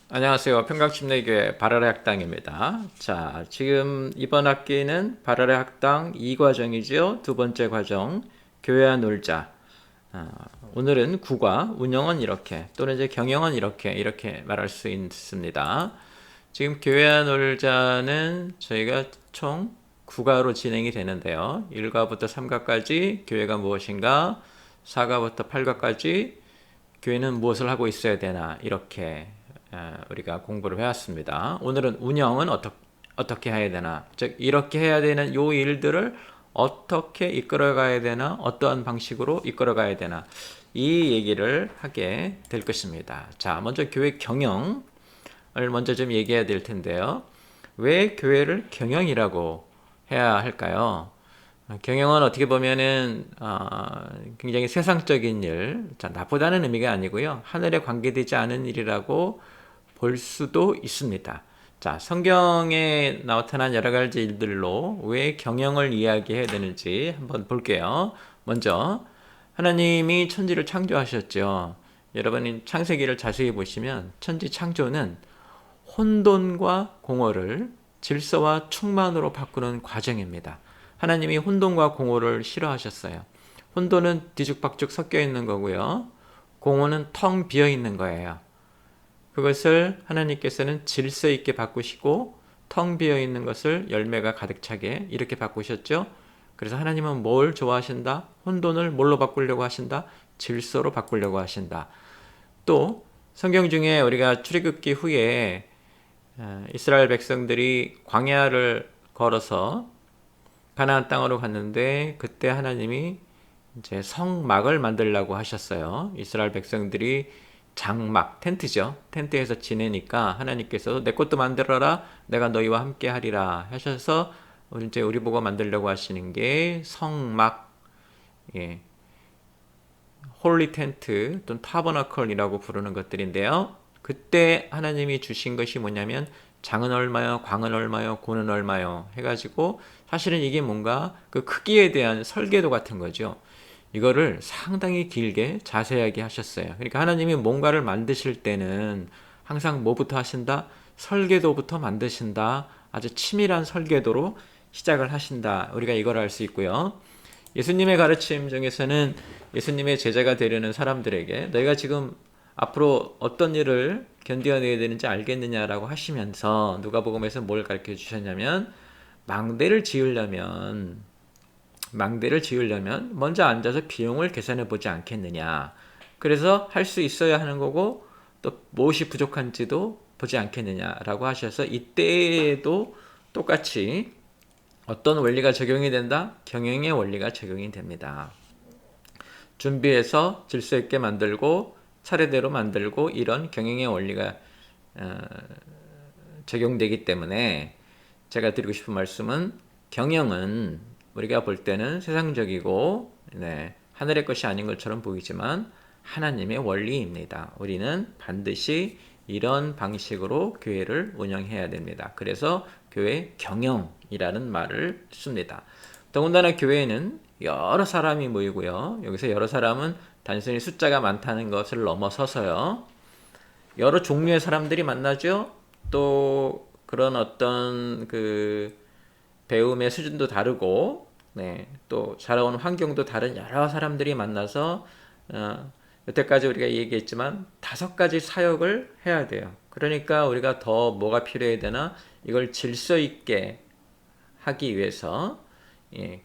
안녕하세요. 평강침례교회 바라의 학당입니다. 자, 지금 이번 학기는 바라의 학당 2과정이죠. 두 번째 과정, 교회와 놀자. 아, 오늘은 국어, 운영은 이렇게, 또는 이제 경영은 이렇게 말할 수 있습니다. 지금 교회와 놀자는 저희가 총 9가로 진행이 되는데요. 1가부터 3가까지 교회가 무엇인가, 4가부터 8가까지 교회는 무엇을 하고 있어야 되나, 이렇게 우리가 공부를 해왔습니다. 오늘은 운영은 어떻게 해야 되나, 즉 이렇게 해야 되는 요 일들을 어떻게 이끌어가야 되나, 어떠한 방식으로 이끌어가야 되나, 이 얘기를 하게 될 것입니다. 자, 먼저 교회 경영을 먼저 좀 얘기해야 될 텐데요. 왜 교회를 경영이라고 해야 할까요? 경영은 어떻게 보면은 굉장히 세상적인 일, 자, 나쁘다는 의미가 아니고요. 하늘에 관계되지 않은 일이라고 볼 수도 있습니다. 자, 성경에 나타난 여러 가지 일들로 왜 경영을 이야기해야 되는지 한번 볼게요. 먼저 하나님이 천지를 창조하셨죠. 여러분이 창세기를 자세히 보시면 천지 창조는 혼돈과 공허를 질서와 충만으로 바꾸는 과정입니다. 하나님이 혼돈과 공허를 싫어하셨어요. 혼돈은 뒤죽박죽 섞여 있는 거고요. 공허는 텅 비어 있는 거예요. 그것을 하나님께서는 질서 있게 바꾸시고 텅 비어 있는 것을 열매가 가득 차게 이렇게 바꾸셨죠. 그래서 하나님은 뭘 좋아하신다? 혼돈을 뭘로 바꾸려고 하신다? 질서로 바꾸려고 하신다. 또 성경 중에 우리가 출애굽기 후에 이스라엘 백성들이 광야를 걸어서 가나안 땅으로 갔는데 그때 하나님이 이제 성막을 만들라고 하셨어요. 이스라엘 백성들이 장막, 텐트죠. 텐트에서 지내니까 하나님께서 내 것도 만들어라. 내가 너희와 함께 하리라 하셔서 이제 우리 보고 만들려고 하시는 게 성막, 예, 홀리 텐트 또는 타버너클이라고 부르는 것들인데요. 그때 하나님이 주신 것이 뭐냐면 장은 얼마요, 광은 얼마요, 고는 얼마요 해가지고 사실은 이게 뭔가 그 크기에 대한 설계도 같은 거죠. 이거를 상당히 길게 자세하게 하셨어요. 그러니까 하나님이 뭔가를 만드실 때는 항상 뭐부터 하신다? 설계도부터 만드신다. 아주 치밀한 설계도로 시작을 하신다. 우리가 이걸 알 수 있고요. 예수님의 가르침 중에서는 예수님의 제자가 되려는 사람들에게 너희가 지금 앞으로 어떤 일을 견뎌내야 되는지 알겠느냐라고 하시면서 누가복음에서 뭘 가르쳐 주셨냐면 망대를 지으려면 먼저 앉아서 비용을 계산해 보지 않겠느냐. 그래서 할 수 있어야 하는 거고 또 무엇이 부족한지도 보지 않겠느냐라고 하셔서 이때에도 똑같이 어떤 원리가 적용이 된다? 경영의 원리가 적용이 됩니다. 준비해서 질서 있게 만들고 차례대로 만들고 이런 경영의 원리가 어, 적용되기 때문에 제가 드리고 싶은 말씀은 경영은 우리가 볼 때는 세상적이고 하늘의 것이 아닌 것처럼 보이지만 하나님의 원리입니다. 우리는 반드시 이런 방식으로 교회를 운영해야 됩니다. 그래서 교회 경영이라는 말을 씁니다. 더군다나 교회에는 여러 사람이 모이고요. 여기서 여러 사람은 단순히 숫자가 많다는 것을 넘어서서요. 여러 종류의 사람들이 만나죠. 또 그런 어떤 그 배움의 수준도 다르고, 또 자라온 환경도 다른 여러 사람들이 만나서 여태까지 우리가 얘기했지만 5가지 사역을 해야 돼요. 그러니까 우리가 더 뭐가 필요해야 되나? 이걸 질서 있게 하기 위해서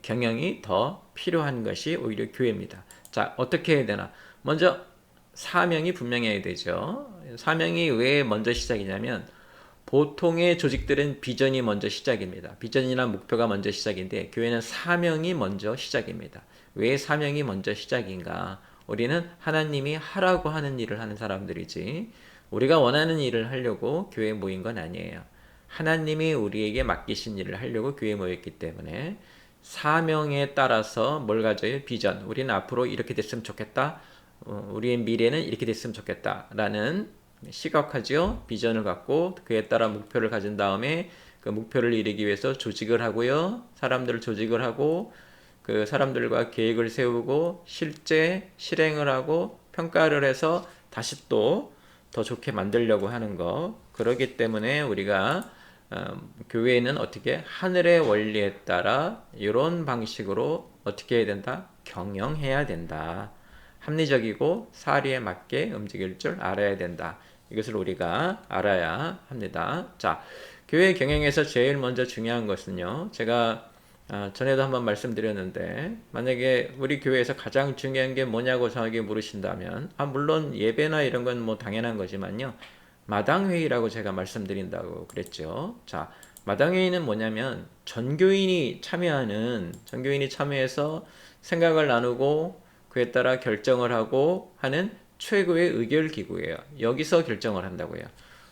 경영이 더 필요한 것이 오히려 교회입니다. 자, 어떻게 해야 되나? 먼저 사명이 분명해야 되죠. 사명이 왜 먼저 시작이냐면 보통의 조직들은 비전이 먼저 시작입니다. 비전이나 목표가 먼저 시작인데 교회는 사명이 먼저 시작입니다. 왜 사명이 먼저 시작인가? 우리는 하나님이 하라고 하는 일을 하는 사람들이지 우리가 원하는 일을 하려고 교회에 모인 건 아니에요. 하나님이 우리에게 맡기신 일을 하려고 교회에 모였기 때문에 사명에 따라서 뭘 가져요? 비전. 우리는 앞으로 이렇게 됐으면 좋겠다. 우리의 미래는 이렇게 됐으면 좋겠다라는 시각하지요. 비전을 갖고 그에 따라 목표를 가진 다음에 그 목표를 이루기 위해서 조직을 하고요. 사람들을 조직을 하고 그 사람들과 계획을 세우고 실제 실행을 하고 평가를 해서 다시 또 더 좋게 만들려고 하는 거. 그러기 때문에 우리가 교회는 어떻게 하늘의 원리에 따라 이런 방식으로 어떻게 해야 된다? 경영해야 된다. 합리적이고 사리에 맞게 움직일 줄 알아야 된다. 이것을 우리가 알아야 합니다. 자, 교회 경영에서 제일 먼저 중요한 것은요. 제가 전에도 한번 말씀드렸는데 만약에 우리 교회에서 가장 중요한 게 뭐냐고 저에게 물으신다면 물론 예배나 이런 건 뭐 당연한 거지만요. 마당회의라고 제가 말씀드린다고 그랬죠. 자, 마당회의는 뭐냐면 전교인이 참여해서 생각을 나누고 그에 따라 결정을 하고 하는 최고의 의결기구예요. 여기서 결정을 한다고요.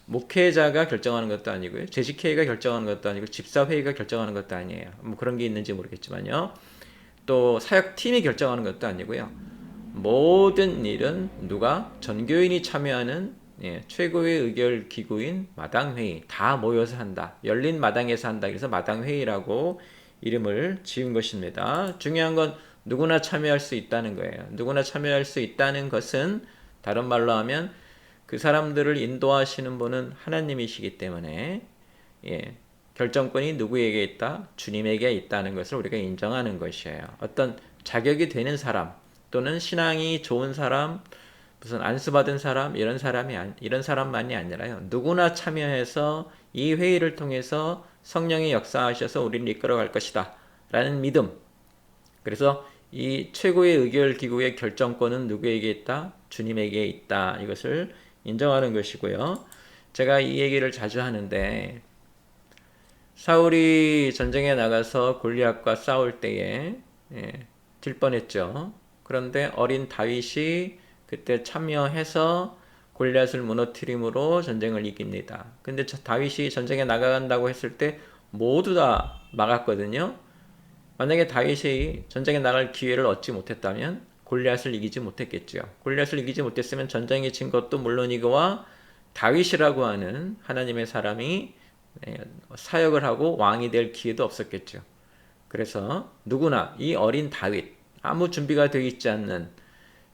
목회자가 결정하는 것도 아니고요. 재직회의가 결정하는 것도 아니고 집사회의가 결정하는 것도 아니에요. 뭐 그런 게 있는지 모르겠지만요. 또 사역팀이 결정하는 것도 아니고요. 모든 일은 누가 전교인이 참여하는 최고의 의결 기구인 마당회의 다 모여서 한다. 열린 마당에서 한다. 그래서 마당회의라고 이름을 지은 것입니다. 중요한 건 누구나 참여할 수 있다는 거예요. 누구나 참여할 수 있다는 것은 다른 말로 하면 그 사람들을 인도하시는 분은 하나님이시기 때문에 결정권이 누구에게 있다? 주님에게 있다는 것을 우리가 인정하는 것이에요. 어떤 자격이 되는 사람 또는 신앙이 좋은 사람, 무슨 안수받은 사람 이런 사람만이 아니라요. 누구나 참여해서 이 회의를 통해서 성령이 역사하셔서 우리를 이끌어갈 것이다 라는 믿음. 그래서 이 최고의 의결 기구의 결정권은 누구에게 있다? 주님에게 있다. 이것을 인정하는 것이고요. 제가 이 얘기를 자주 하는데 사울이 전쟁에 나가서 골리앗과 싸울 때에 질 뻔했죠. 그런데 어린 다윗이 그때 참여해서 골리앗을 무너뜨림으로 전쟁을 이깁니다. 근데 다윗이 전쟁에 나간다고 했을 때 모두 다 막았거든요. 만약에 다윗이 전쟁에 나갈 기회를 얻지 못했다면 골리앗을 이기지 못했겠죠. 골리앗을 이기지 못했으면 전쟁에 진 것도 물론이거와 다윗이라고 하는 하나님의 사람이 사역을 하고 왕이 될 기회도 없었겠죠. 그래서 누구나 이 어린 다윗, 아무 준비가 되어 있지 않는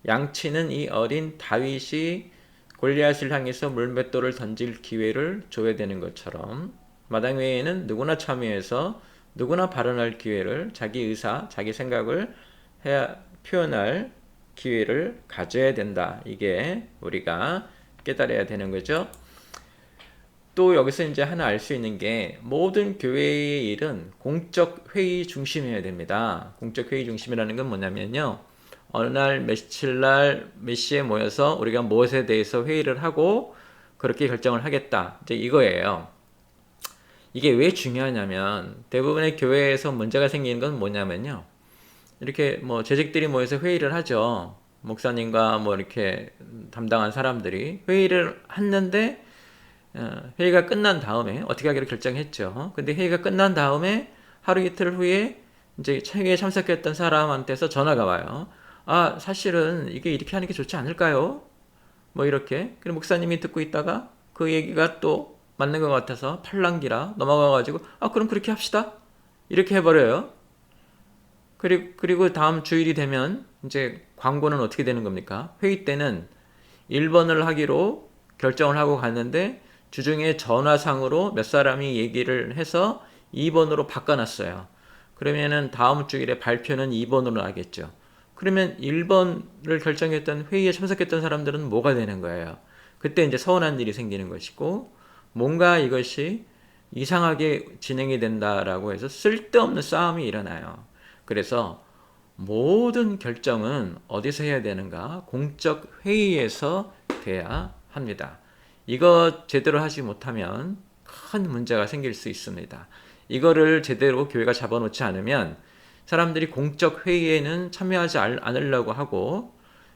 양치는 이 어린 다윗이 골리앗을 향해서 물맷돌을 던질 기회를 줘야 되는 것처럼 마당회의에는 누구나 참여해서 누구나 발언할 기회를 자기 의사, 자기 생각을 표현할 기회를 가져야 된다. 이게 우리가 깨달아야 되는 거죠. 또 여기서 이제 하나 알 수 있는 게 모든 교회의 일은 공적 회의 중심이어야 됩니다. 공적 회의 중심이라는 건 뭐냐면요. 어느 날 며칠 날 몇 시에 모여서 우리가 무엇에 대해서 회의를 하고 그렇게 결정을 하겠다. 이제 이거예요. 이게 왜 중요하냐면 대부분의 교회에서 문제가 생기는 건 뭐냐면요. 이렇게 뭐 재직들이 모여서 회의를 하죠. 목사님과 뭐 이렇게 담당한 사람들이 회의를 했는데 회의가 끝난 다음에 어떻게 하기로 결정했죠. 근데 회의가 끝난 다음에 하루 이틀 후에 이제 회의에 참석했던 사람한테서 전화가 와요. 사실은 이게 이렇게 하는 게 좋지 않을까요? 뭐 이렇게. 그리고 목사님이 듣고 있다가 그 얘기가 또 맞는 것 같아서 팔랑기라 넘어가가지고 그럼 그렇게 합시다. 이렇게 해버려요. 그리고 다음 주일이 되면 이제 광고는 어떻게 되는 겁니까? 회의 때는 1번을 하기로 결정을 하고 갔는데 주중에 전화상으로 몇 사람이 얘기를 해서 2번으로 바꿔놨어요. 그러면은 다음 주일에 발표는 2번으로 하겠죠. 그러면 1번을 결정했던 회의에 참석했던 사람들은 뭐가 되는 거예요? 그때 이제 서운한 일이 생기는 것이고 뭔가 이것이 이상하게 진행이 된다라고 해서 쓸데없는 싸움이 일어나요. 그래서 모든 결정은 어디서 해야 되는가? 공적 회의에서 돼야 합니다. 이거 제대로 하지 못하면 큰 문제가 생길 수 있습니다. 이거를 제대로 교회가 잡아놓지 않으면 사람들이 공적 회의에는 참여하지 않으려고 하고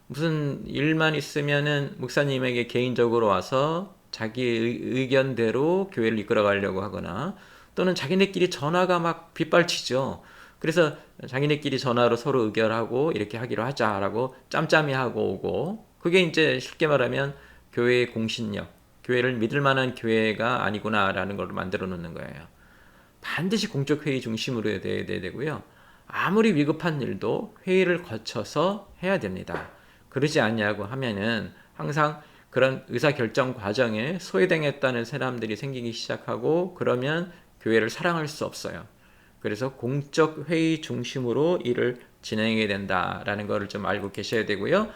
무슨 일만 있으면은 목사님에게 개인적으로 와서 자기 의견대로 교회를 이끌어가려고 하거나 또는 자기네끼리 전화가 막 빗발치죠. 그래서 자기네끼리 전화로 서로 의결하고 이렇게 하기로 하자라고 짬짬이 하고 오고 그게 이제 쉽게 말하면 교회의 공신력, 교회를 믿을 만한 교회가 아니구나라는 걸 만들어 놓는 거예요. 반드시 공적 회의 중심으로 해야 되고요. 아무리 위급한 일도 회의를 거쳐서 해야 됩니다. 그러지 않냐고 하면은 항상 그런 의사결정 과정에 소외당했다는 사람들이 생기기 시작하고 그러면 교회를 사랑할 수 없어요. 그래서 공적 회의 중심으로 일을 진행해야 된다라는 것을 좀 알고 계셔야 되고요.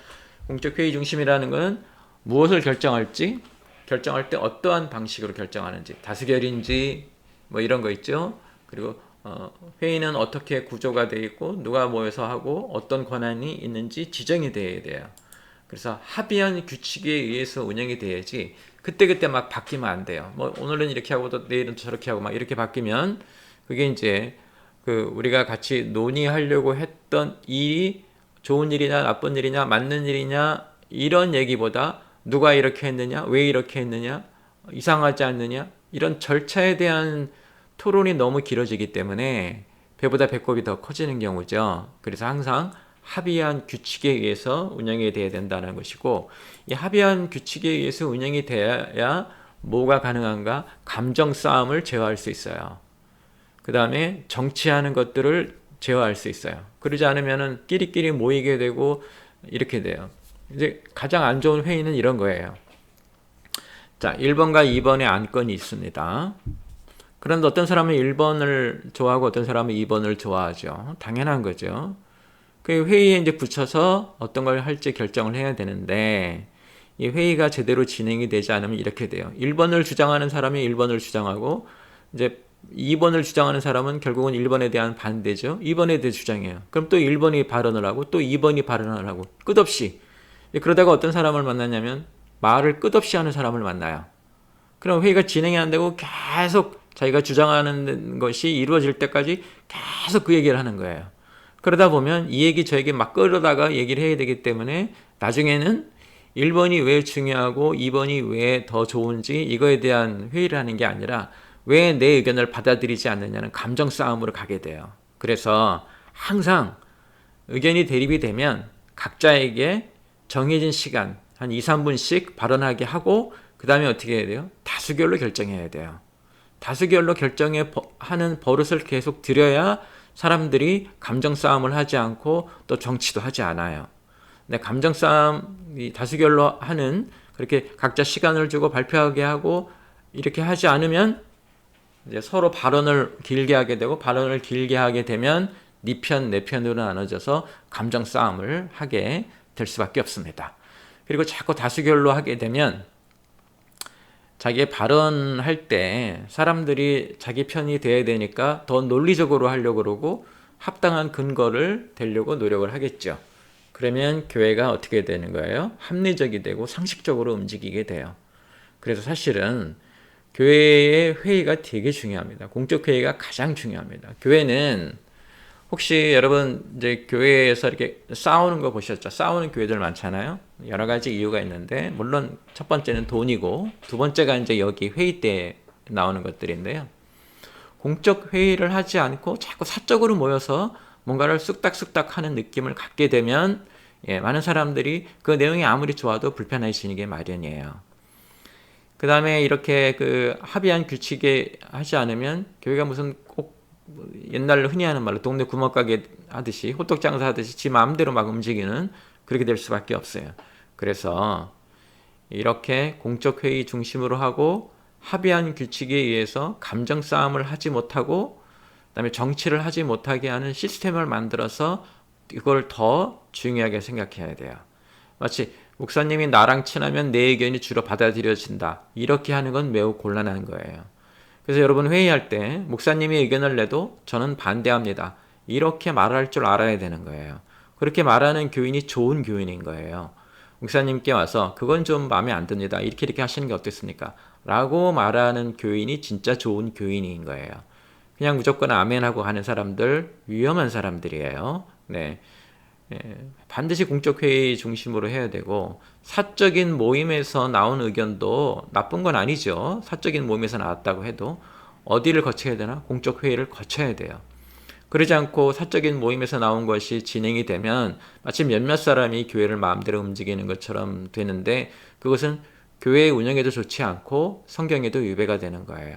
공적 회의 중심이라는 것은 무엇을 결정할지, 결정할 때 어떠한 방식으로 결정하는지, 다수결인지 뭐 이런 거 있죠. 그리고 회의는 어떻게 구조가 되어 있고 누가 모여서 하고 어떤 권한이 있는지 지정이 되어야 돼요. 그래서 합의한 규칙에 의해서 운영이 돼야지 그때그때 막 바뀌면 안 돼요. 뭐 오늘은 이렇게 하고 또 내일은 저렇게 하고 막 이렇게 바뀌면 그게 이제 그 우리가 같이 논의하려고 했던 일이 좋은 일이냐 나쁜 일이냐 맞는 일이냐 이런 얘기보다 누가 이렇게 했느냐 왜 이렇게 했느냐 이상하지 않느냐 이런 절차에 대한 토론이 너무 길어지기 때문에 배보다 배꼽이 더 커지는 경우죠. 그래서 항상 합의한 규칙에 의해서 운영이 돼야 된다는 것이고, 이 합의한 규칙에 의해서 운영이 돼야 뭐가 가능한가? 감정 싸움을 제어할 수 있어요. 그 다음에 정치하는 것들을 제어할 수 있어요. 그러지 않으면은 끼리끼리 모이게 되고 이렇게 돼요. 이제 가장 안 좋은 회의는 이런 거예요. 자, 1번과 2번의 안건이 있습니다. 그런데 어떤 사람은 1번을 좋아하고 어떤 사람은 2번을 좋아하죠. 당연한 거죠. 그 회의에 이제 붙여서 어떤 걸 할지 결정을 해야 되는데 이 회의가 제대로 진행이 되지 않으면 이렇게 돼요. 1번을 주장하는 사람이 1번을 주장하고 이제 2번을 주장하는 사람은 결국은 1번에 대한 반대죠. 2번에 대해 주장해요. 그럼 또 1번이 발언을 하고 또 2번이 발언을 하고 끝없이. 그러다가 어떤 사람을 만나냐면 말을 끝없이 하는 사람을 만나요. 그럼 회의가 진행이 안 되고 계속 자기가 주장하는 것이 이루어질 때까지 계속 그 얘기를 하는 거예요. 그러다 보면 이 얘기 저 얘기 막 끌어다가 얘기를 해야 되기 때문에 나중에는 1번이 왜 중요하고 2번이 왜 더 좋은지 이거에 대한 회의를 하는 게 아니라 왜 내 의견을 받아들이지 않느냐는 감정 싸움으로 가게 돼요. 그래서 항상 의견이 대립이 되면 각자에게 정해진 시간 한 2, 3분씩 발언하게 하고 그 다음에 어떻게 해야 돼요? 다수결로 결정해야 돼요. 다수결로 결정하는 버릇을 계속 들여야 사람들이 감정 싸움을 하지 않고 또 정치도 하지 않아요. 근데 감정 싸움 다수결로 하는 그렇게 각자 시간을 주고 발표하게 하고 이렇게 하지 않으면 이제 서로 발언을 길게 하게 되고 발언을 길게 하게 되면 네 편, 내 편으로 나눠져서 감정 싸움을 하게 될 수밖에 없습니다. 그리고 자꾸 다수결로 하게 되면 자기 발언할 때 사람들이 자기 편이 돼야 되니까 더 논리적으로 하려고 그러고 합당한 근거를 대려고 노력을 하겠죠. 그러면 교회가 어떻게 되는 거예요? 합리적이 되고 상식적으로 움직이게 돼요. 그래서 사실은 교회의 회의가 되게 중요합니다. 공적 회의가 가장 중요합니다. 교회는 혹시 여러분 이제 교회에서 이렇게 싸우는 거 보셨죠? 싸우는 교회들 많잖아요. 여러 가지 이유가 있는데 물론 첫 번째는 돈이고 두 번째가 이제 여기 회의 때 나오는 것들인데요. 공적 회의를 하지 않고 자꾸 사적으로 모여서 뭔가를 쑥닥쑥닥 하는 느낌을 갖게 되면 많은 사람들이 그 내용이 아무리 좋아도 불편해지는 게 마련이에요. 그 다음에 이렇게 그 합의한 규칙에 하지 않으면 교회가 무슨 꼭 옛날 흔히 하는 말로 동네 구멍가게 하듯이 호떡 장사 하듯이 지 마음대로 막 움직이는 그렇게 될 수밖에 없어요. 그래서 이렇게 공적 회의 중심으로 하고 합의한 규칙에 의해서 감정 싸움을 하지 못하고 그다음에 정치를 하지 못하게 하는 시스템을 만들어서 이걸 더 중요하게 생각해야 돼요. 마치 목사님이 나랑 친하면 내 의견이 주로 받아들여진다. 이렇게 하는 건 매우 곤란한 거예요. 그래서 여러분 회의할 때 목사님이 의견을 내도 저는 반대합니다. 이렇게 말할 줄 알아야 되는 거예요. 그렇게 말하는 교인이 좋은 교인인 거예요. 목사님께 와서 그건 좀 마음에 안 듭니다. 이렇게 하시는 게 어떻습니까? 라고 말하는 교인이 진짜 좋은 교인인 거예요. 그냥 무조건 아멘하고 하는 사람들 위험한 사람들이에요. 네. 반드시 공적 회의 중심으로 해야 되고 사적인 모임에서 나온 의견도 나쁜 건 아니죠. 사적인 모임에서 나왔다고 해도 어디를 거쳐야 되나? 공적 회의를 거쳐야 돼요. 그러지 않고 사적인 모임에서 나온 것이 진행이 되면 마치 몇몇 사람이 교회를 마음대로 움직이는 것처럼 되는데 그것은 교회의 운영에도 좋지 않고 성경에도 위배가 되는 거예요.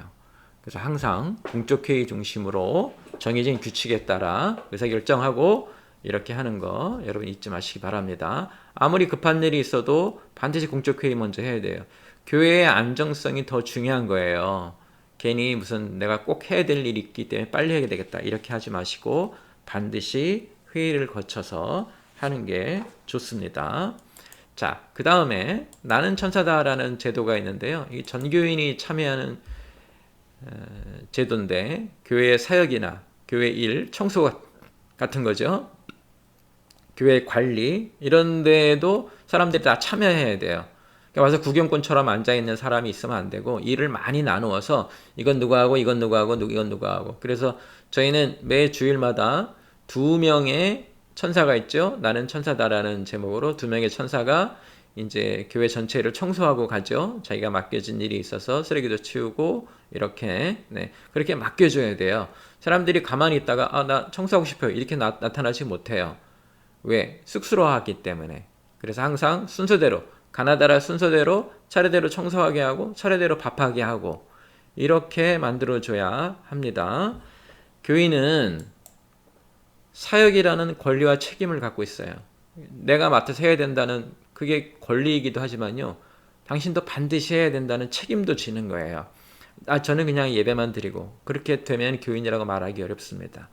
그래서 항상 공적 회의 중심으로 정해진 규칙에 따라 의사결정하고 이렇게 하는 거 여러분 잊지 마시기 바랍니다. 아무리 급한 일이 있어도 반드시 공적회의 먼저 해야 돼요. 교회의 안정성이 더 중요한 거예요. 괜히 무슨 내가 꼭 해야 될 일이 있기 때문에 빨리 해야 되겠다 이렇게 하지 마시고 반드시 회의를 거쳐서 하는 게 좋습니다. 자, 그 다음에 나는 천사다라는 제도가 있는데요. 이 전교인이 참여하는 제도인데 교회 사역이나 교회 일, 청소 같은 거죠. 교회 관리 이런 데에도 사람들이 다 참여해야 돼요. 그러니까 와서 구경꾼처럼 앉아있는 사람이 있으면 안 되고 일을 많이 나누어서 이건 누가 하고 이건 누가 하고 이건 누가 하고 그래서 저희는 매 주일마다 2명의 천사가 있죠. 나는 천사다라는 제목으로 2명의 천사가 이제 교회 전체를 청소하고 가죠. 자기가 맡겨진 일이 있어서 쓰레기도 치우고 이렇게 그렇게 맡겨줘야 돼요. 사람들이 가만히 있다가 나 청소하고 싶어요 이렇게 나타나지 못해요. 왜? 쑥스러워하기 때문에. 그래서 항상 순서대로 가나다라 순서대로 차례대로 청소하게 하고 차례대로 밥하게 하고 이렇게 만들어줘야 합니다. 교인은 사역이라는 권리와 책임을 갖고 있어요. 내가 맡아서 해야 된다는 그게 권리이기도 하지만요. 당신도 반드시 해야 된다는 책임도 지는 거예요. 저는 그냥 예배만 드리고 그렇게 되면 교인이라고 말하기 어렵습니다.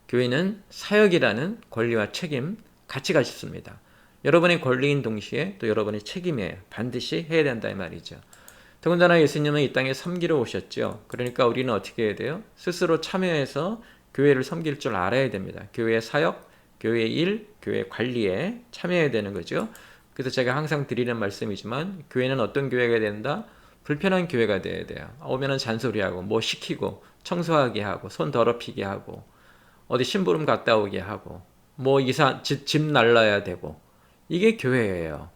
교인은 사역이라는 권리와 책임 같이 가십니다. 여러분의 권리인 동시에 또 여러분의 책임이에요. 반드시 해야 된다 이 말이죠. 더군다나 예수님은 이 땅에 섬기러 오셨죠. 그러니까 우리는 어떻게 해야 돼요? 스스로 참여해서 교회를 섬길 줄 알아야 됩니다. 교회 사역, 교회 일, 교회 관리에 참여해야 되는 거죠. 그래서 제가 항상 드리는 말씀이지만 교회는 어떤 교회가 된다? 불편한 교회가 돼야 돼요. 오면은 잔소리하고 뭐 시키고 청소하게 하고 손 더럽히게 하고 어디 심부름 갔다 오게 하고 뭐 집 날라야 되고 이게 교회예요.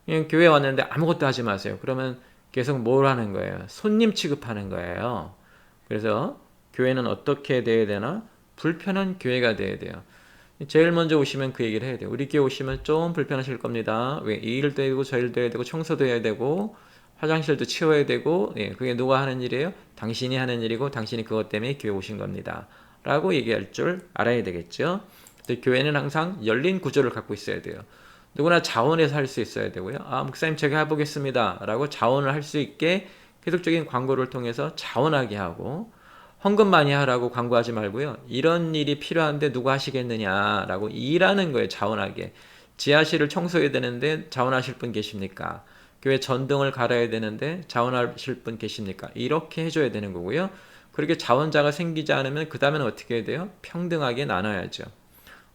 그냥 교회 왔는데 아무것도 하지 마세요. 그러면 계속 뭘 하는 거예요? 손님 취급하는 거예요. 그래서 교회는 어떻게 돼야 되나? 불편한 교회가 돼야 돼요. 제일 먼저 오시면 그 얘기를 해야 돼요. 우리 교회 오시면 좀 불편하실 겁니다. 왜? 이 일도 해야 되고 저 일도 해야 되고 청소도 해야 되고 화장실도 치워야 되고 그게 누가 하는 일이에요? 당신이 하는 일이고 당신이 그것 때문에 교회 오신 겁니다. 라고 얘기할 줄 알아야 되겠죠. 교회는 항상 열린 구조를 갖고 있어야 돼요. 누구나 자원해서 할 수 있어야 되고요. 목사님 제가 해보겠습니다. 라고 자원을 할 수 있게 계속적인 광고를 통해서 자원하게 하고 헌금 많이 하라고 광고하지 말고요. 이런 일이 필요한데 누가 하시겠느냐 라고 일하는 거예요. 자원하게. 지하실을 청소해야 되는데 자원하실 분 계십니까? 교회 전등을 갈아야 되는데 자원하실 분 계십니까? 이렇게 해줘야 되는 거고요. 그렇게 자원자가 생기지 않으면 그 다음에는 어떻게 해야 돼요? 평등하게 나눠야죠.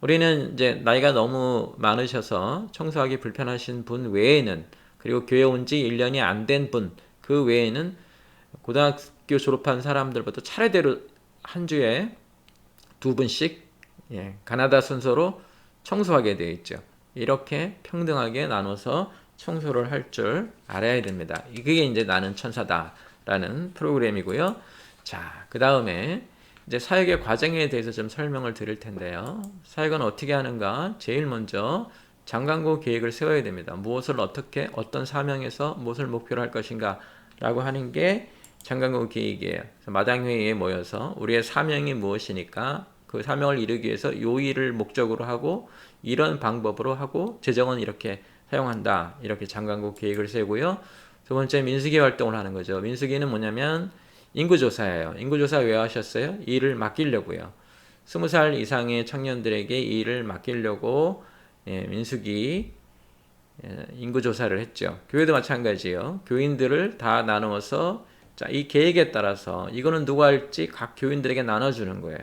우리는 이제 나이가 너무 많으셔서 청소하기 불편하신 분 외에는 그리고 교회 온 지 1년이 안 된 분 그 외에는 고등학교 졸업한 사람들부터 차례대로 한 주에 2분씩 가나다 순서로 청소하게 되어 있죠. 이렇게 평등하게 나눠서 청소를 할 줄 알아야 됩니다. 이게 이제 나는 천사다라는 프로그램이고요. 자, 그 다음에 이제 사역의 과정에 대해서 좀 설명을 드릴 텐데요. 사역은 어떻게 하는가? 제일 먼저 장관고 계획을 세워야 됩니다. 무엇을 어떻게 어떤 사명에서 무엇을 목표로 할 것인가 라고 하는 게 장관고 계획이에요. 마당회의에 모여서 우리의 사명이 무엇이니까 그 사명을 이루기 위해서 요 일을 목적으로 하고 이런 방법으로 하고 재정은 이렇게 사용한다. 이렇게 장관고 계획을 세우고요. 두 번째 민수기 활동을 하는 거죠. 민수기는 뭐냐면 인구조사예요. 인구조사 왜 하셨어요? 이 일을 맡기려고요. 20살 이상의 청년들에게 이 일을 맡기려고 민수기 인구조사를 했죠. 교회도 마찬가지예요. 교인들을 다 나누어서 이 계획에 따라서 이거는 누가 할지 각 교인들에게 나눠주는 거예요.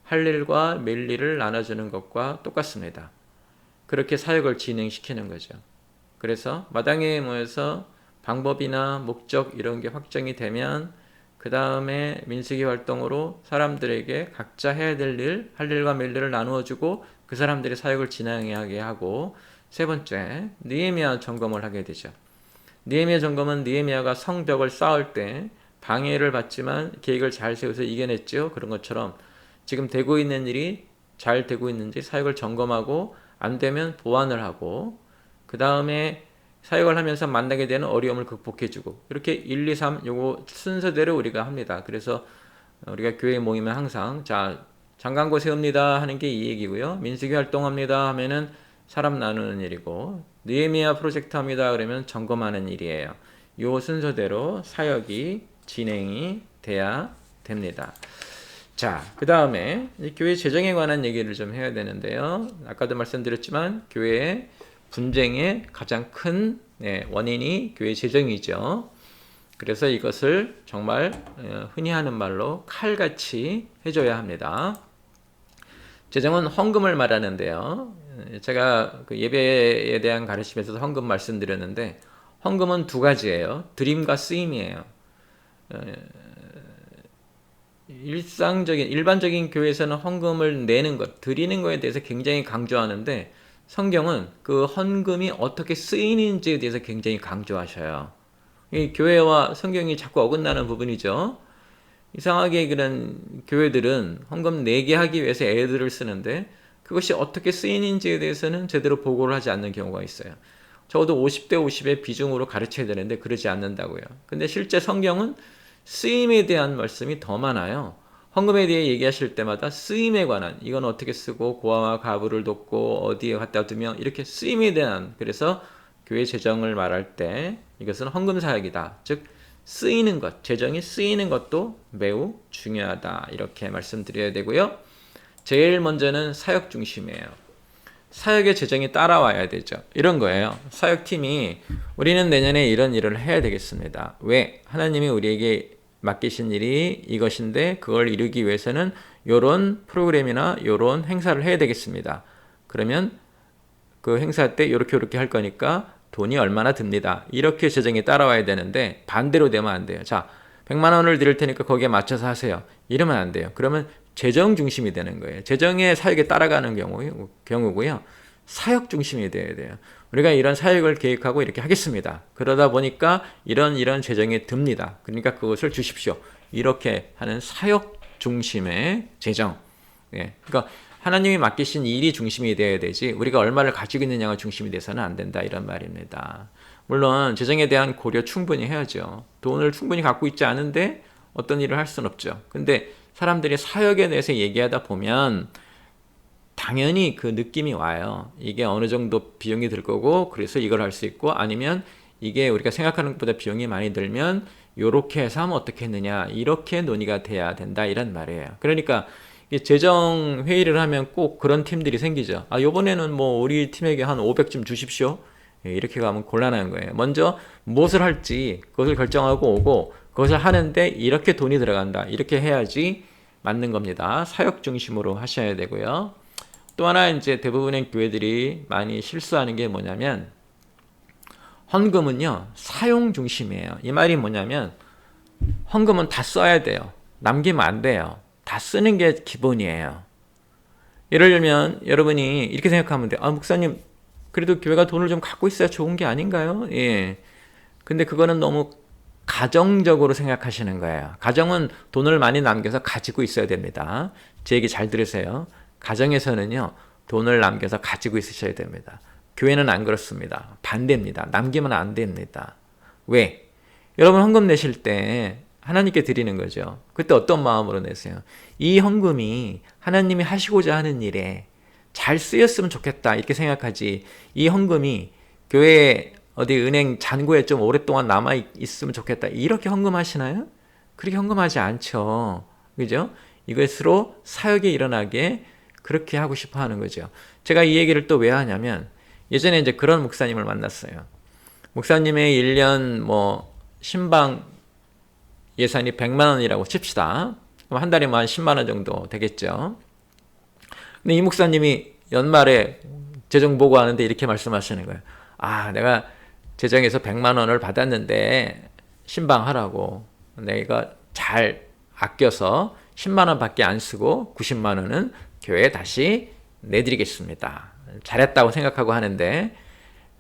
할 일과 멜 일을 나눠주는 것과 똑같습니다. 그렇게 사역을 진행시키는 거죠. 그래서 마당에 모여서 방법이나 목적 이런 게 확정이 되면 그 다음에 민수기 활동으로 사람들에게 각자 해야 될 일, 할 일과 멜 일을 나누어주고 그 사람들이 사역을 진행하게 하고 세 번째, 느헤미야 점검을 하게 되죠. 느헤미야 점검은 느헤미야가 성벽을 쌓을 때 방해를 받지만 계획을 잘 세워서 이겨냈죠. 그런 것처럼 지금 되고 있는 일이 잘 되고 있는지 사역을 점검하고 안 되면 보완을 하고 그 다음에 사역을 하면서 만나게 되는 어려움을 극복해주고 이렇게 1, 2, 3 요거 순서대로 우리가 합니다. 그래서 우리가 교회 모이면 항상 장광고 세웁니다 하는 게 이 얘기고요. 민수기 활동합니다 하면은 사람 나누는 일이고, 느헤미야 프로젝트 합니다 그러면 점검하는 일이에요. 요 순서대로 사역이 진행이 돼야 됩니다. 자, 그 다음에 교회 재정에 관한 얘기를 좀 해야 되는데요. 아까도 말씀드렸지만 교회의 분쟁의 가장 큰 원인이 교회 재정이죠. 그래서 이것을 정말 흔히 하는 말로 칼같이 해줘야 합니다. 재정은 헌금을 말하는데요. 제가 그 예배에 대한 가르침에서도 헌금 말씀드렸는데, 헌금은 두 가지예요. 드림과 쓰임이에요. 일반적인 교회에서는 헌금을 내는 것, 드리는 것에 대해서 굉장히 강조하는데, 성경은 그 헌금이 어떻게 쓰이는지에 대해서 굉장히 강조하셔요. 이 교회와 성경이 자꾸 어긋나는 부분이죠. 이상하게 그런 교회들은 헌금 내게 하기 위해서 애들을 쓰는데, 그것이 어떻게 쓰이는지에 대해서는 제대로 보고를 하지 않는 경우가 있어요. 적어도 50대 50의 비중으로 가르쳐야 되는데 그러지 않는다고요. 근데 실제 성경은 쓰임에 대한 말씀이 더 많아요. 헌금에 대해 얘기하실 때마다 쓰임에 관한, 이건 어떻게 쓰고 고아와 가부를 돕고 어디에 갖다 두며, 이렇게 쓰임에 대한, 그래서 교회 재정을 말할 때 이것은 헌금 사역이다. 즉 쓰이는 것, 재정이 쓰이는 것도 매우 중요하다. 이렇게 말씀드려야 되고요. 제일 먼저는 사역 중심이에요. 사역의 재정이 따라와야 되죠. 이런 거예요. 사역팀이 우리는 내년에 이런 일을 해야 되겠습니다. 왜? 하나님이 우리에게 맡기신 일이 이것인데 그걸 이루기 위해서는 이런 프로그램이나 이런 행사를 해야 되겠습니다. 그러면 그 행사 때 이렇게 할 거니까 돈이 얼마나 듭니다. 이렇게 재정이 따라와야 되는데 반대로 되면 안 돼요. 자, 100만 원을 드릴 테니까 거기에 맞춰서 하세요. 이러면 안 돼요. 그러면 재정 중심이 되는 거예요. 재정의 사역에 따라가는 경우고요. 사역 중심이 돼야 돼요. 우리가 이런 사역을 계획하고 이렇게 하겠습니다. 그러다 보니까 이런 재정이 듭니다. 그러니까 그것을 주십시오. 이렇게 하는 사역 중심의 재정. 그러니까 하나님이 맡기신 일이 중심이 되어야 되지 우리가 얼마를 가지고 있느냐가 중심이 돼서는 안 된다, 이런 말입니다. 물론 재정에 대한 고려 충분히 해야죠. 돈을 충분히 갖고 있지 않은데 어떤 일을 할 수는 없죠. 근데 사람들이 사역에 대해서 얘기하다 보면 당연히 그 느낌이 와요. 이게 어느 정도 비용이 들 거고, 그래서 이걸 할 수 있고, 아니면 이게 우리가 생각하는 것보다 비용이 많이 들면 요렇게 해서 하면 어떻게 했느냐, 이렇게 논의가 돼야 된다, 이런 말이에요. 그러니까 재정 회의를 하면 꼭 그런 팀들이 생기죠. 아, 요번에는 뭐 우리 팀에게 한 500좀 주십시오. 이렇게 가면 곤란한 거예요. 먼저 무엇을 할지 그것을 결정하고 오고, 그것을 하는데 이렇게 돈이 들어간다, 이렇게 해야지 맞는 겁니다. 사역 중심으로 하셔야 되고요. 또 하나 이제 대부분의 교회들이 많이 실수하는 게 뭐냐면, 헌금은요 사용 중심이에요. 이 말이 뭐냐면, 헌금은 다 써야 돼요. 남기면 안 돼요. 다 쓰는 게 기본이에요. 예를 들면 여러분이 이렇게 생각하면 돼요. 아, 목사님, 그래도 교회가 돈을 좀 갖고 있어야 좋은 게 아닌가요? 예. 근데 그거는 너무 가정적으로 생각하시는 거예요. 가정은 돈을 많이 남겨서 가지고 있어야 됩니다. 제 얘기 잘 들으세요. 가정에서는요, 돈을 남겨서 가지고 있으셔야 됩니다. 교회는 안 그렇습니다. 반대입니다. 남기면 안 됩니다. 왜? 여러분 헌금 내실 때 하나님께 드리는 거죠. 그때 어떤 마음으로 내세요? 이 헌금이 하나님이 하시고자 하는 일에 잘 쓰였으면 좋겠다, 이렇게 생각하지, 이 헌금이 교회 어디 은행 잔고에 좀 오랫동안 남아 있으면 좋겠다, 이렇게 헌금하시나요? 그렇게 헌금하지 않죠. 그죠? 이것으로 사역이 일어나게 그렇게 하고 싶어 하는 거죠. 제가 이 얘기를 또 왜 하냐면, 예전에 이제 그런 목사님을 만났어요. 목사님의 1년 신방 예산이 100만 원이라고 칩시다. 그럼 한 달에 한 10만 원 정도 되겠죠. 근데 이 목사님이 연말에 재정 보고하는데 이렇게 말씀하시는 거예요. 아, 내가 재정에서 100만 원을 받았는데 신방하라고 내가 잘 아껴서 10만 원밖에 안 쓰고 90만 원은 교회에 다시 내드리겠습니다. 잘했다고 생각하고 하는데,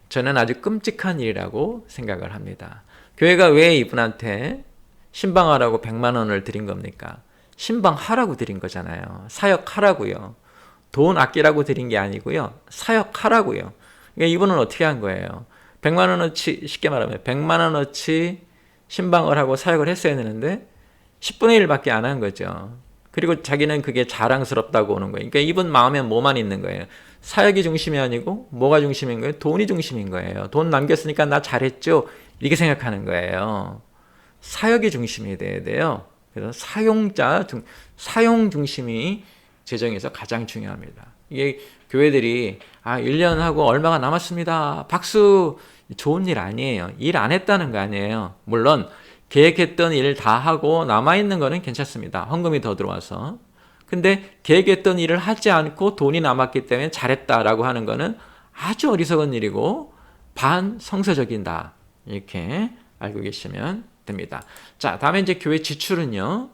저는 아주 끔찍한 일이라고 생각을 합니다. 교회가 왜 이분한테 신방하라고 100만 원을 드린 겁니까? 신방하라고 드린 거잖아요. 사역하라고요. 돈 아끼라고 드린 게 아니고요. 사역하라고요. 그러니까 이분은 어떻게 한 거예요? 100만 원어치, 쉽게 말하면 100만 원어치 신방을 하고 사역을 했어야 되는데 10분의 1밖에 안 한 거죠. 그리고 자기는 그게 자랑스럽다고 오는 거예요. 그러니까 이분 마음에 뭐만 있는 거예요. 사역이 중심이 아니고 뭐가 중심인 거예요? 돈이 중심인 거예요. 돈 남겼으니까 나 잘했죠? 이렇게 생각하는 거예요. 사역이 중심이 돼야 돼요. 그래서 사용 중심이 재정에서 가장 중요합니다. 이게 교회들이 1년 하고 얼마가 남았습니다. 박수! 좋은 일 아니에요. 일 안 했다는 거 아니에요. 물론 계획했던 일 다 하고 남아있는 거는 괜찮습니다. 헌금이 더 들어와서. 근데 계획했던 일을 하지 않고 돈이 남았기 때문에 잘했다라고 하는 거는 아주 어리석은 일이고 반성서적이다. 이렇게 알고 계시면 됩니다. 자, 다음에 이제 교회 지출은요.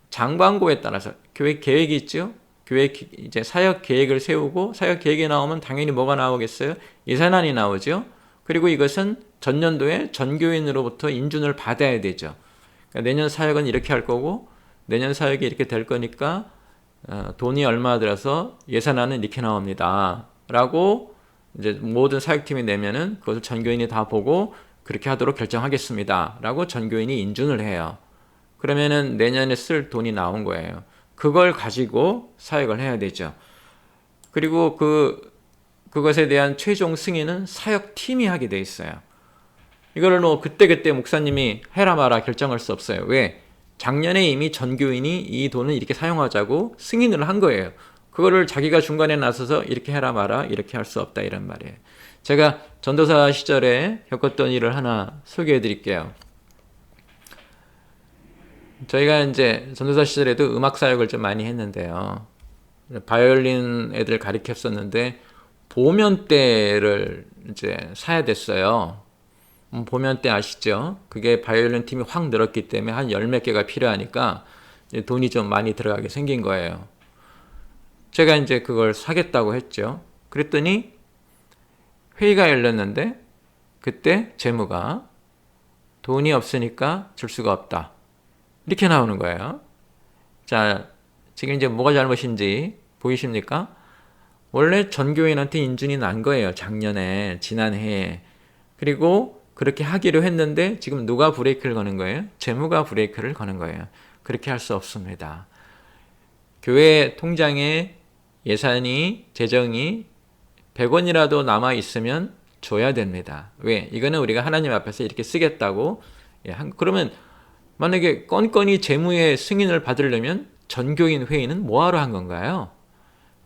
장광고에 따라서 교회 계획이 있죠. 교회 이제 사역 계획을 세우고 사역 계획이 나오면 당연히 뭐가 나오겠어요? 예산안이 나오죠. 그리고 이것은 전년도에 전교인으로부터 인준을 받아야 되죠. 그러니까 내년 사역은 이렇게 할 거고 내년 사역이 이렇게 될 거니까 돈이 얼마 들어서 예산안은 이렇게 나옵니다. 라고 이제 모든 사역팀이 내면은 그것을 전교인이 다 보고 그렇게 하도록 결정하겠습니다. 라고 전교인이 인준을 해요. 그러면은 내년에 쓸 돈이 나온 거예요. 그걸 가지고 사역을 해야 되죠. 그리고 그것에 대한 최종 승인은 사역팀이 하게 돼 있어요. 이거를 뭐 그때 목사님이 해라 마라 결정할 수 없어요. 왜? 작년에 이미 전교인이 이 돈을 이렇게 사용하자고 승인을 한 거예요. 그거를 자기가 중간에 나서서 이렇게 해라 마라 이렇게 할 수 없다 이런 말이에요. 제가 전도사 시절에 겪었던 일을 하나 소개해 드릴게요. 저희가 이제 전도사 시절에도 음악 사역을 좀 많이 했는데요. 바이올린 애들 가르쳤었는데 보면대를 이제 사야 됐어요. 보면대 아시죠? 그게 바이올린 팀이 확 늘었기 때문에 한 열 몇 개가 필요하니까 돈이 좀 많이 들어가게 생긴 거예요. 제가 이제 그걸 사겠다고 했죠. 그랬더니 회의가 열렸는데 그때 재무가 돈이 없으니까 줄 수가 없다. 이렇게 나오는 거예요. 자, 지금 이제 뭐가 잘못인지 보이십니까? 원래 전교인한테 인준이 난 거예요. 작년에, 지난해에. 그리고 그렇게 하기로 했는데 지금 누가 브레이크를 거는 거예요? 재무가 브레이크를 거는 거예요. 그렇게 할 수 없습니다. 교회 통장에 예산이, 재정이 100원이라도 남아 있으면 줘야 됩니다. 왜? 이거는 우리가 하나님 앞에서 이렇게 쓰겠다고. 그러면 만약에 건건이 재무의 승인을 받으려면 전교인 회의는 뭐하러 한 건가요?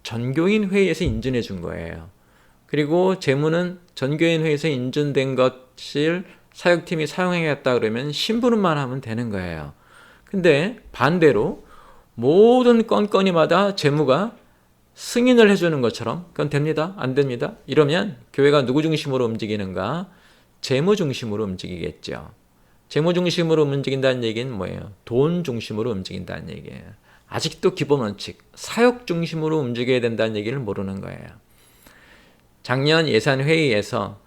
전교인 회의에서 인준해 준 거예요. 그리고 재무는 전교인 회의에서 인준된 것을 사역팀이 사용하겠다 그러면 심부름만 하면 되는 거예요. 근데 반대로 모든 건건이마다 재무가 승인을 해주는 것처럼 그건 됩니다? 안 됩니다? 이러면 교회가 누구 중심으로 움직이는가? 재무 중심으로 움직이겠죠. 재무 중심으로 움직인다는 얘기는 뭐예요? 돈 중심으로 움직인다는 얘기예요. 아직도 기본 원칙, 사역 중심으로 움직여야 된다는 얘기를 모르는 거예요. 작년 예산 회의에서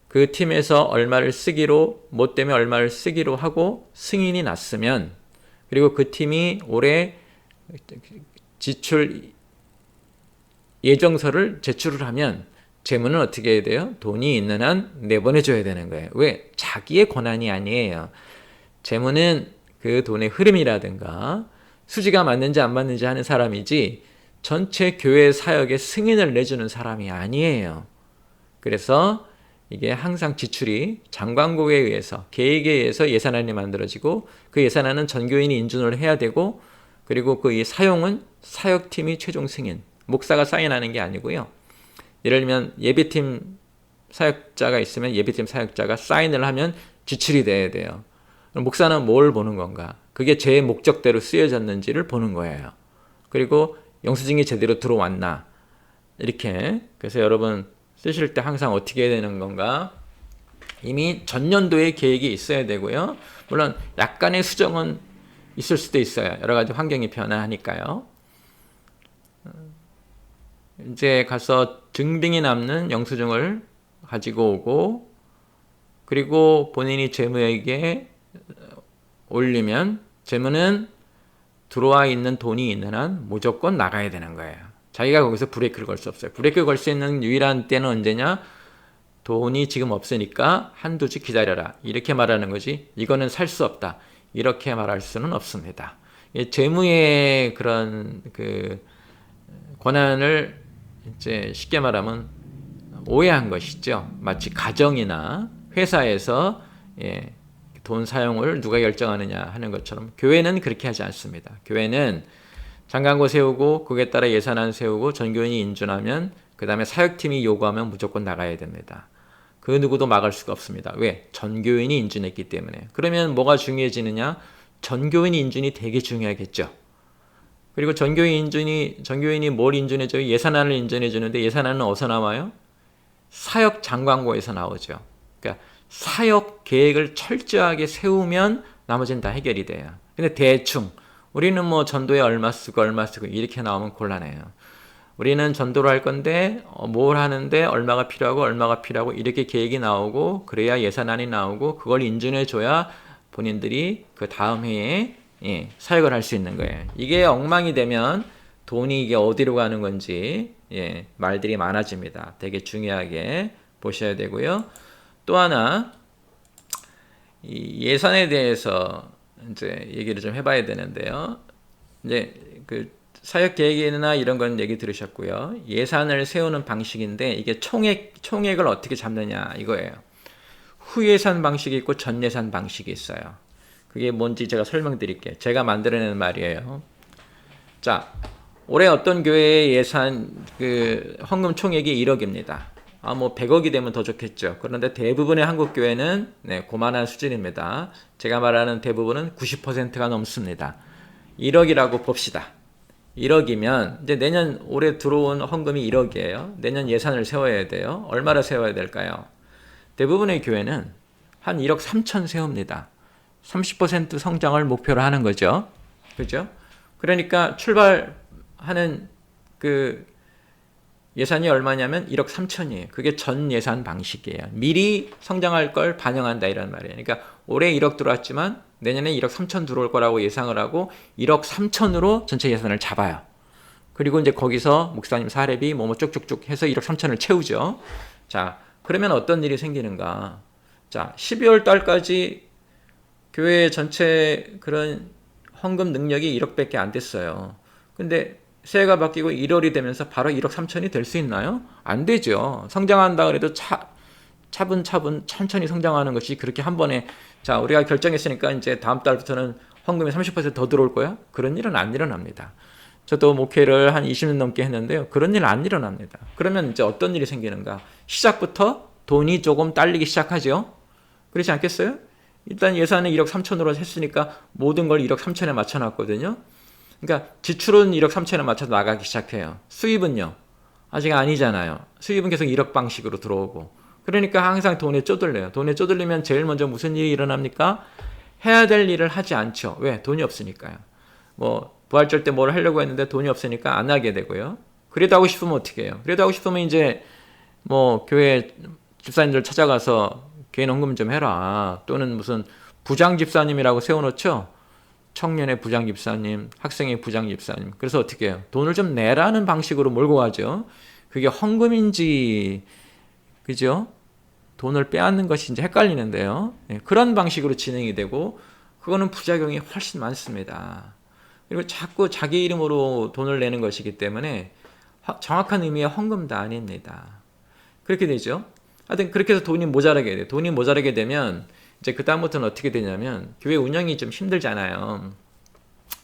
그 팀에서 얼마를 쓰기로, 뭐 때문에 얼마를 쓰기로 하고 승인이 났으면, 그리고 그 팀이 올해 지출 예정서를 제출을 하면 재무는 어떻게 해야 돼요? 돈이 있는 한 내보내줘야 되는 거예요. 왜? 자기의 권한이 아니에요. 재무는 그 돈의 흐름이라든가 수지가 맞는지 안 맞는지 하는 사람이지 전체 교회 사역에 승인을 내주는 사람이 아니에요. 그래서 이게 항상 지출이 장관국에 의해서, 계획에 의해서 예산안이 만들어지고 그 예산안은 전교인이 인준을 해야 되고 그리고 그 사용은 사역팀이 최종 승인, 목사가 사인하는 게 아니고요. 예를 들면 예배팀 사역자가 있으면 예배팀 사역자가 사인을 하면 지출이 돼야 돼요. 목사는 뭘 보는 건가? 그게 제 목적대로 쓰여졌는지를 보는 거예요. 그리고 영수증이 제대로 들어왔나? 이렇게. 그래서 여러분 쓰실 때 항상 어떻게 해야 되는 건가? 이미 전년도에 계획이 있어야 되고요. 물론 약간의 수정은 있을 수도 있어요. 여러 가지 환경이 변화하니까요. 이제 가서 증빙이 남는 영수증을 가지고 오고 그리고 본인이 재무에게 올리면 재무는 들어와 있는 돈이 있는 한 무조건 나가야 되는 거예요. 자기가 거기서 브레이크를 걸 수 없어요. 브레이크를 걸 수 있는 유일한 때는 언제냐? 돈이 지금 없으니까 한두 주 기다려라. 이렇게 말하는 거지. 이거는 살 수 없다. 이렇게 말할 수는 없습니다. 재무의 그런 그 권한을 이제 쉽게 말하면 오해한 것이죠. 마치 가정이나 회사에서 돈 사용을 누가 결정하느냐 하는 것처럼 교회는 그렇게 하지 않습니다. 교회는 장관고 세우고 그에 따라 예산안 세우고 전교인이 인준하면 그 다음에 사역팀이 요구하면 무조건 나가야 됩니다. 그 누구도 막을 수가 없습니다. 왜? 전교인이 인준했기 때문에. 그러면 뭐가 중요해지느냐? 전교인 인준이 되게 중요하겠죠. 그리고 전교인이 뭘 인준해줘요? 예산안을 인준해주는데 예산안은 어디서 나와요? 사역 장관고에서 나오죠. 그러니까 사역 계획을 철저하게 세우면 나머지는 다 해결이 돼요. 근데 대충 우리는 뭐 전도에 얼마 쓰고 이렇게 나오면 곤란해요. 우리는 전도를 할 건데 뭘 하는데 얼마가 필요하고 이렇게 계획이 나오고 그래야 예산안이 나오고 그걸 인준해 줘야 본인들이 그 다음 해에 사역을 할 수 있는 거예요. 이게 엉망이 되면 돈이 이게 어디로 가는 건지 말들이 많아집니다. 되게 중요하게 보셔야 되고요. 또 하나 이 예산에 대해서 이제 얘기를 좀 해봐야 되는데요. 이제 그 사역 계획이나 이런 건 얘기 들으셨고요. 예산을 세우는 방식인데 이게 총액을 어떻게 잡느냐 이거예요. 후예산 방식이 있고 전예산 방식이 있어요. 그게 뭔지 제가 설명드릴게요. 제가 만들어내는 말이에요. 자, 올해 어떤 교회의 예산 그 헌금 총액이 1억입니다. 뭐 100억이 되면 더 좋겠죠. 그런데 대부분의 한국 교회는 고만한 수준입니다. 제가 말하는 대부분은 90%가 넘습니다. 1억이라고 봅시다. 1억이면 이제 내년 올해 들어온 헌금이 1억이에요. 내년 예산을 세워야 돼요. 얼마나 세워야 될까요? 대부분의 교회는 한 1억 3천 세웁니다. 30% 성장을 목표로 하는 거죠. 그죠? 그러니까 출발하는 그 예산이 얼마냐면 1억 3천이에요. 그게 전 예산 방식이에요. 미리 성장할 걸 반영한다 이런 말이에요. 그러니까 올해 1억 들어왔지만 내년에 1억 3천 들어올 거라고 예상을 하고 1억 3천으로 전체 예산을 잡아요. 그리고 이제 거기서 목사님 사례비 뭐 쭉쭉쭉 해서 1억 3천을 채우죠. 자, 그러면 어떤 일이 생기는가? 자, 12월 달까지 교회 전체 그런 헌금 능력이 1억밖에 안 됐어요. 근데 새해가 바뀌고 1월이 되면서 바로 1억 3천이 될 수 있나요? 안 되죠. 성장한다 그래도 차분차분 천천히 성장하는 것이 그렇게 한 번에 자 우리가 결정했으니까 이제 다음 달부터는 헌금이 30% 더 들어올 거야? 그런 일은 안 일어납니다. 저도 목회를 한 20년 넘게 했는데요. 그런 일 안 일어납니다. 그러면 이제 어떤 일이 생기는가? 시작부터 돈이 조금 딸리기 시작하죠. 그렇지 않겠어요? 일단 예산은 1억 3천으로 했으니까 모든 걸 1억 3천에 맞춰놨거든요. 그러니까 지출은 1억 3천에 맞춰서 나가기 시작해요. 수입은요? 아직 아니잖아요. 수입은 계속 1억 방식으로 들어오고. 그러니까 항상 돈에 쪼들려요. 돈에 쪼들리면 제일 먼저 무슨 일이 일어납니까? 해야 될 일을 하지 않죠. 왜? 돈이 없으니까요. 뭐 부활절 때 뭘 하려고 했는데 돈이 없으니까 안 하게 되고요. 그래도 하고 싶으면 어떻게 해요? 그래도 하고 싶으면 이제 뭐 교회 집사님들 찾아가서 개인 헌금 좀 해라. 또는 무슨 부장 집사님이라고 세워놓죠. 청년의 부장 집사님, 학생의 부장 집사님. 그래서 어떻게 해요? 돈을 좀 내라는 방식으로 몰고 가죠. 그게 헌금인지, 그죠? 돈을 빼앗는 것이 이제 헷갈리는데요. 그런 방식으로 진행이 되고, 그거는 부작용이 훨씬 많습니다. 그리고 자꾸 자기 이름으로 돈을 내는 것이기 때문에 정확한 의미의 헌금도 아닙니다. 그렇게 되죠. 하여튼 그렇게 해서 돈이 모자라게 돼요. 돈이 모자라게 되면 이제 그다음부터는 어떻게 되냐면 교회 운영이 좀 힘들잖아요.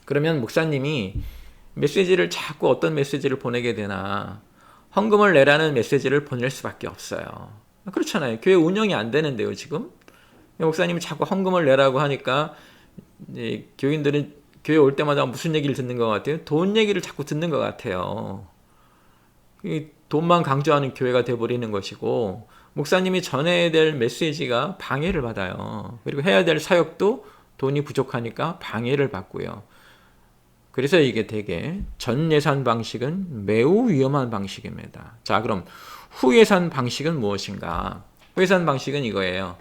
그러면 목사님이 메시지를 자꾸 어떤 메시지를 보내게 되나 헌금을 내라는 메시지를 보낼 수밖에 없어요. 그렇잖아요. 교회 운영이 안 되는데요 지금. 목사님이 자꾸 헌금을 내라고 하니까 이제 교인들은 교회 올 때마다 무슨 얘기를 듣는 것 같아요? 돈 얘기를 자꾸 듣는 것 같아요. 돈만 강조하는 교회가 돼버리는 것이고 목사님이 전해야 될 메시지가 방해를 받아요. 그리고 해야 될 사역도 돈이 부족하니까 방해를 받고요. 그래서 이게 되게 전예산 방식은 매우 위험한 방식입니다. 자, 그럼 후예산 방식은 무엇인가? 후예산 방식은 이거예요.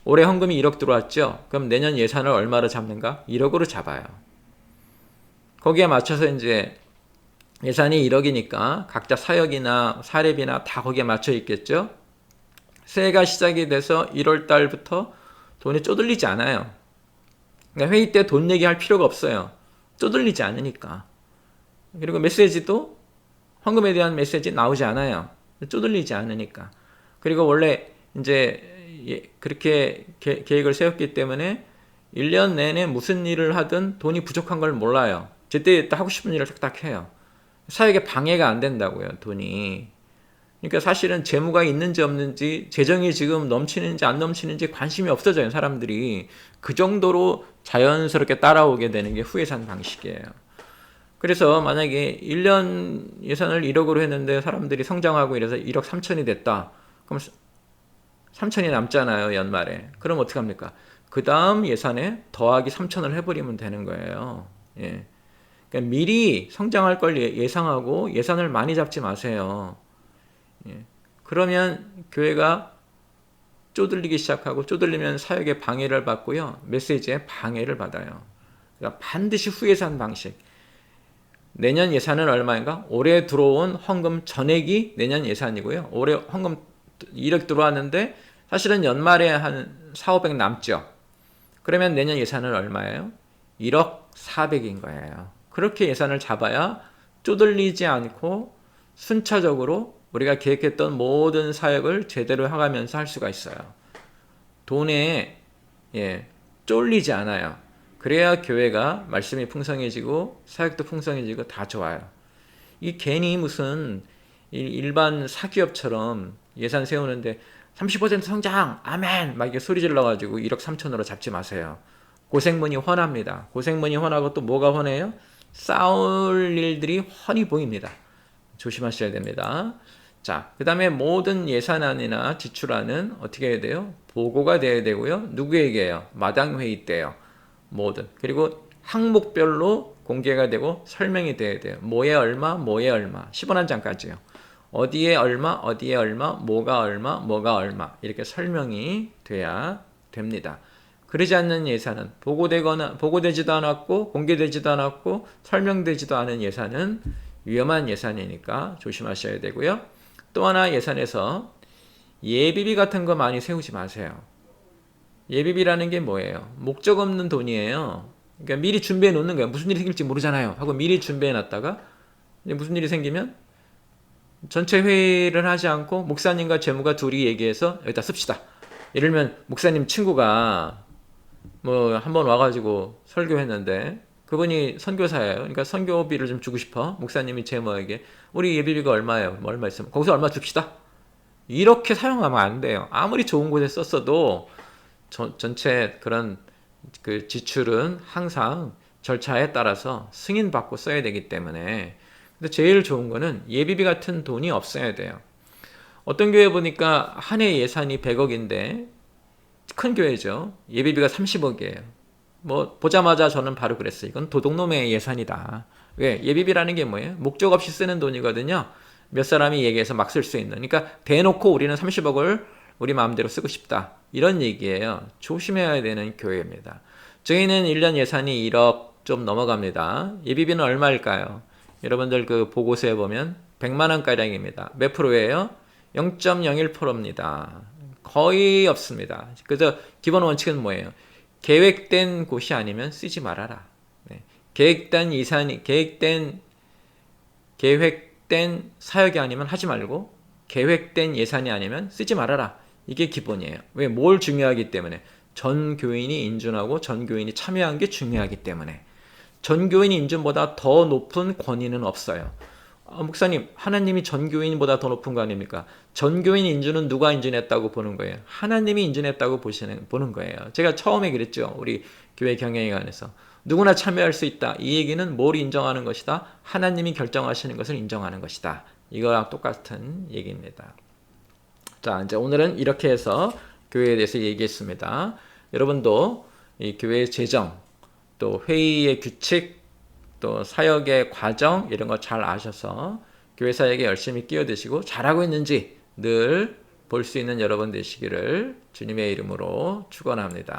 올해 헌금이 1억 들어왔죠? 그럼 내년 예산을 얼마로 잡는가? 1억으로 잡아요. 거기에 맞춰서 이제 예산이 1억이니까 각자 사역이나 사례비나 다 거기에 맞춰 있겠죠? 새해가 시작이 돼서 1월 달부터 돈이 쪼들리지 않아요. 그러니까 회의 때 돈 얘기할 필요가 없어요. 쪼들리지 않으니까. 그리고 메시지도 헌금에 대한 메시지 나오지 않아요. 쪼들리지 않으니까. 그리고 원래 이제 그렇게 계획을 세웠기 때문에 1년 내내 무슨 일을 하든 돈이 부족한 걸 몰라요. 제때 하고 싶은 일을 딱딱 해요. 사역에 방해가 안 된다고요, 돈이. 그러니까 사실은 재무가 있는지 없는지, 재정이 지금 넘치는지 안 넘치는지 관심이 없어져요, 사람들이. 그 정도로 자연스럽게 따라오게 되는 게 후예산 방식이에요. 그래서 만약에 1년 예산을 1억으로 했는데 사람들이 성장하고 이래서 1억 3천이 됐다. 그럼 3천이 남잖아요, 연말에. 그럼 어떡합니까? 그 다음 예산에 더하기 3천을 해버리면 되는 거예요. 예. 그러니까 미리 성장할 걸 예상하고 예산을 많이 잡지 마세요. 예. 그러면 교회가 쪼들리기 시작하고, 쪼들리면 사역에 방해를 받고요. 메시지에 방해를 받아요. 그러니까 반드시 후예산 방식. 내년 예산은 얼마인가? 올해 들어온 헌금 전액이 내년 예산이고요. 올해 헌금 1억 들어왔는데 사실은 연말에 한 4, 500 남죠. 그러면 내년 예산은 얼마예요? 1억 4백인 거예요. 그렇게 예산을 잡아야 쪼들리지 않고 순차적으로 우리가 계획했던 모든 사역을 제대로 해가면서 할 수가 있어요. 돈에 쫄리지 않아요. 그래야 교회가 말씀이 풍성해지고 사역도 풍성해지고 다 좋아요. 이 괜히 무슨 일반 사기업처럼 예산 세우는데 30% 성장 아멘 막 이렇게 소리 질러가지고 1억 3천으로 잡지 마세요. 고생문이 훤합니다. 고생문이 훤하고 또 뭐가 훤해요? 싸울 일들이 훤히 보입니다. 조심하셔야 됩니다. 자, 그 다음에 모든 예산안이나 지출안은 어떻게 해야 돼요? 보고가 돼야 되고요. 누구에게 해요? 마당회의 때요. 모든. 그리고 항목별로 공개가 되고 설명이 돼야 돼요. 뭐에 얼마, 뭐에 얼마. 10원 한 장까지요. 어디에 얼마, 어디에 얼마, 뭐가 얼마, 뭐가 얼마. 이렇게 설명이 돼야 됩니다. 그러지 않는 예산은 보고되지도 않았고, 공개되지도 않았고, 설명되지도 않은 예산은 위험한 예산이니까 조심하셔야 되고요. 또 하나 예산에서 예비비 같은 거 많이 세우지 마세요. 예비비라는 게 뭐예요? 목적 없는 돈이에요. 그러니까 미리 준비해 놓는 거예요. 무슨 일이 생길지 모르잖아요. 하고 미리 준비해 놨다가 무슨 일이 생기면 전체 회의를 하지 않고 목사님과 재무가 둘이 얘기해서 여기다 씁시다. 예를 들면 목사님 친구가 뭐 한번 와가지고 설교했는데 그분이 선교사예요. 그러니까 선교비를 좀 주고 싶어. 목사님이 재무에게 우리 예비비가 얼마예요? 뭐 얼마 있으면 거기서 얼마 줍시다. 이렇게 사용하면 안 돼요. 아무리 좋은 곳에 썼어도 전체 그런 그 지출은 항상 절차에 따라서 승인받고 써야 되기 때문에. 근데 제일 좋은 거는 예비비 같은 돈이 없어야 돼요. 어떤 교회 보니까 한 해 예산이 100억인데 큰 교회죠. 예비비가 30억이에요. 뭐 보자마자 저는 바로 그랬어요. 이건 도둑놈의 예산이다. 왜? 예비비라는 게 뭐예요? 목적 없이 쓰는 돈이거든요. 몇 사람이 얘기해서 막 쓸 수 있는. 그러니까 대놓고 우리는 30억을 우리 마음대로 쓰고 싶다. 이런 얘기예요. 조심해야 되는 교회입니다. 저희는 1년 예산이 1억 좀 넘어갑니다. 예비비는 얼마일까요? 여러분들 그 보고서에 보면 100만 원가량입니다. 몇 프로예요? 0.01%입니다. 거의 없습니다. 그래서 기본 원칙은 뭐예요? 계획된 곳이 아니면 쓰지 말아라. 네. 계획된 사역이 아니면 하지 말고 계획된 예산이 아니면 쓰지 말아라. 이게 기본이에요. 왜? 뭘 중요하기 때문에. 전 교인이 인준하고 전 교인이 참여한 게 중요하기 때문에. 전 교인 인준보다 더 높은 권위는 없어요. 목사님, 하나님이 전 교인보다 더 높은 거 아닙니까? 전 교인 인준은 누가 인준했다고 보는 거예요? 하나님이 인준했다고 보는 거예요. 제가 처음에 그랬죠. 우리 교회 경영에 관해서. 누구나 참여할 수 있다. 이 얘기는 뭘 인정하는 것이다? 하나님이 결정하시는 것을 인정하는 것이다. 이거랑 똑같은 얘기입니다. 자, 이제 오늘은 이렇게 해서 교회에 대해서 얘기했습니다. 여러분도 이 교회의 재정, 또 회의의 규칙, 또 사역의 과정 이런 거 잘 아셔서 교회 사역에 열심히 끼어드시고 잘하고 있는지 늘 볼 수 있는 여러분 되시기를 주님의 이름으로 축원합니다.